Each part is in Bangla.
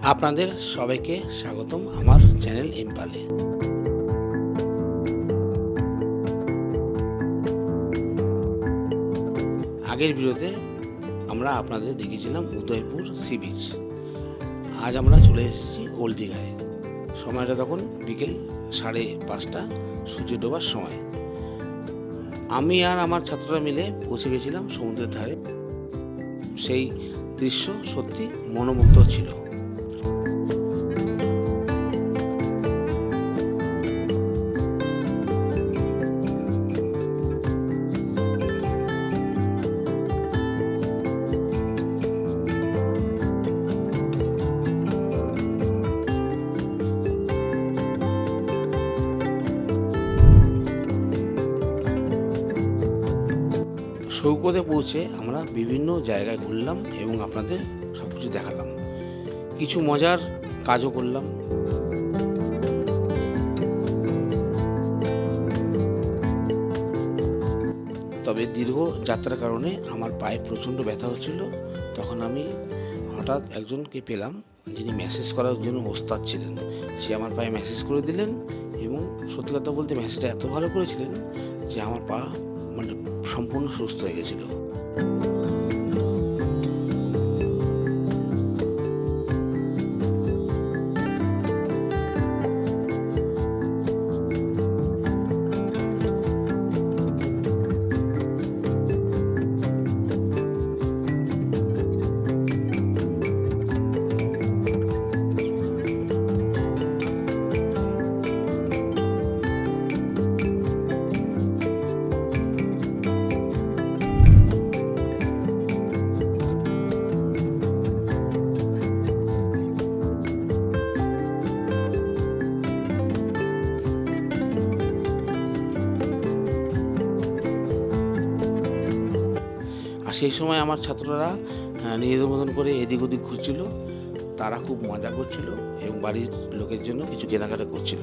আপনাদের সবাইকে স্বাগতম আমার চ্যানেল ইম্পালে। আগের ভিডিওতে আমরা আপনাদের দেখিয়েছিলাম উদয়পুর সি বিচ। আজ আমরা চলে এসেছি ওল্ড দীঘায়। সময়টা তখন বিকেল 5:30, সূর্য ডোবার সময়। আমি আর আমার ছাত্ররা মিলে পৌঁছে গেছিলাম সমুদ্রের ধারে। সেই দৃশ্য সত্যি মনোমুগ্ধ ছিল। সৈকতে পৌঁছে আমরা বিভিন্ন জায়গায় ঘুরলাম এবং আপনাদের সব কিছু দেখালাম। কিছু মজার কাজও করলাম। তবে দীর্ঘ যাত্রার কারণে আমার পায়ে প্রচণ্ড ব্যথা হচ্ছিল। তখন আমি হঠাৎ একজনকে পেলাম যিনি ম্যাসেজ করার জন্য ওস্তাদ ছিলেন। সে আমার পায়ে ম্যাসেজ করে দিলেন এবং সত্যি কথা বলতে ম্যাসেজটা এত ভালো করেছিলেন যে আমার পা সম্পূর্ণ সুস্থ হয়ে গেছিল। আর সেই সময় আমার ছাত্ররা নিজেদের মতন করে এদিক ওদিক ঘুরছিল। তারা খুব মজা করছিল এবং বাড়ির লোকের জন্য কিছু কেনাকাটা করছিল।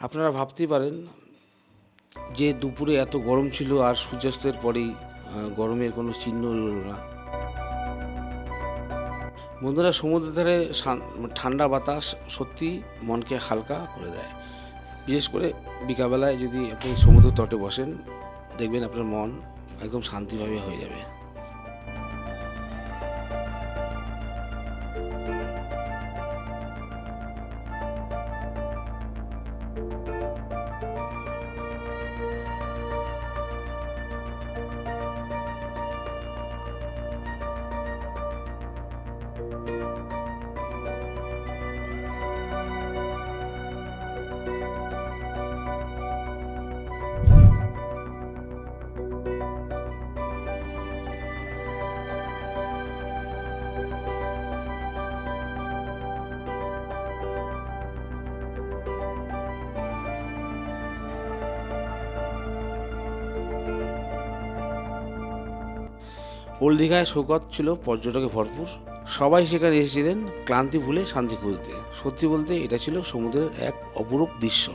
আপনারা ভাবতেই পারেন যে দুপুরে এত গরম ছিল আর সূর্যাস্তের পরেই গরমের কোনো চিহ্ন রইল না। বন্ধুরা, সমুদ্রের ধারে ঠান্ডা বাতাস সত্যি মনকে হালকা করে দেয়। বিশেষ করে বিকালবেলায় যদি আপনি সমুদ্র তটে বসেন, দেখবেন আপনার মন একদম শান্তিভাবে হয়ে যাবে। ওল্ড দীঘায় সৈকত ছিল পর্যটকে ভরপুর। সবাই সেখানে এসেছিলেন ক্লান্তি ভুলে শান্তি খুঁজতে। সত্যি বলতে এটা ছিল সমুদ্রের এক অপরূপ দৃশ্য।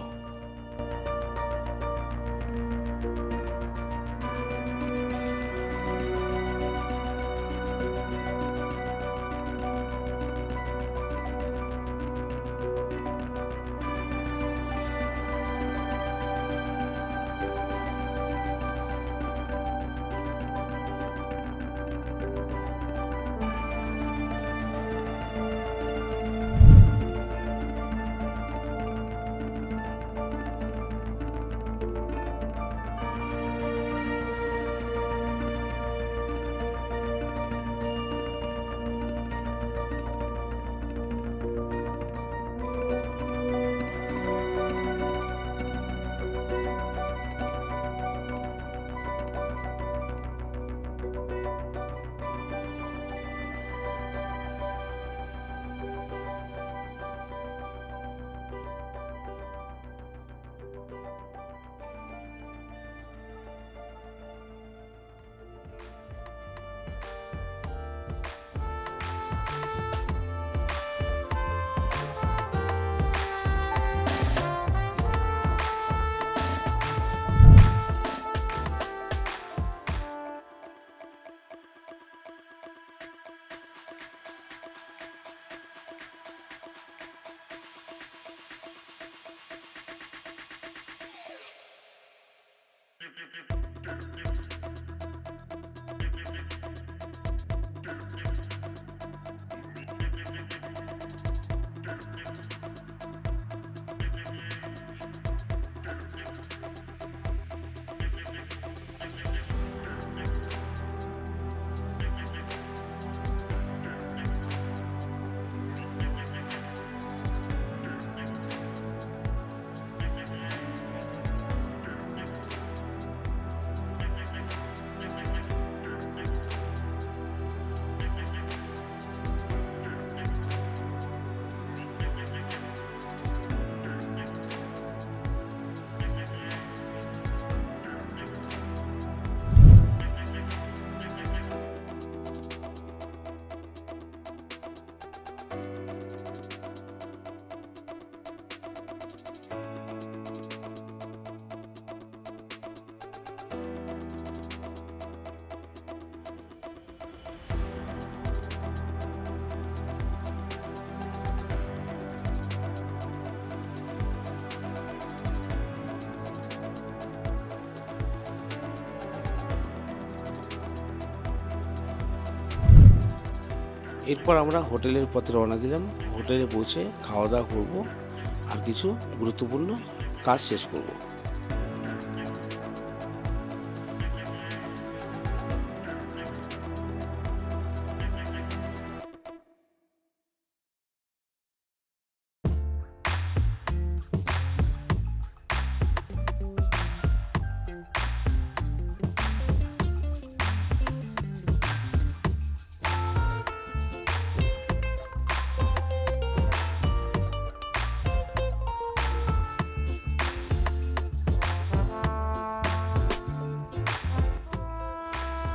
এরপর আমরা হোটেলের পথে রওনা দিলাম। হোটেলে পৌঁছে খাওয়া দাওয়া করব আর কিছু গুরুত্বপূর্ণ কাজ শেষ করব।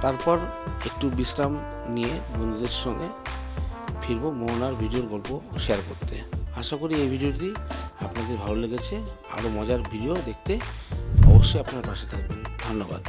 তারপর একটু বিশ্রাম নিয়ে বন্ধুদের সঙ্গে ফিরবো মোহনার ভিডিওর গল্প শেয়ার করতে। আশা করি এই ভিডিওটি আপনাদের ভালো লেগেছে। আরও মজার ভিডিও দেখতে অবশ্যই আপনার পাশে থাকবেন। ধন্যবাদ।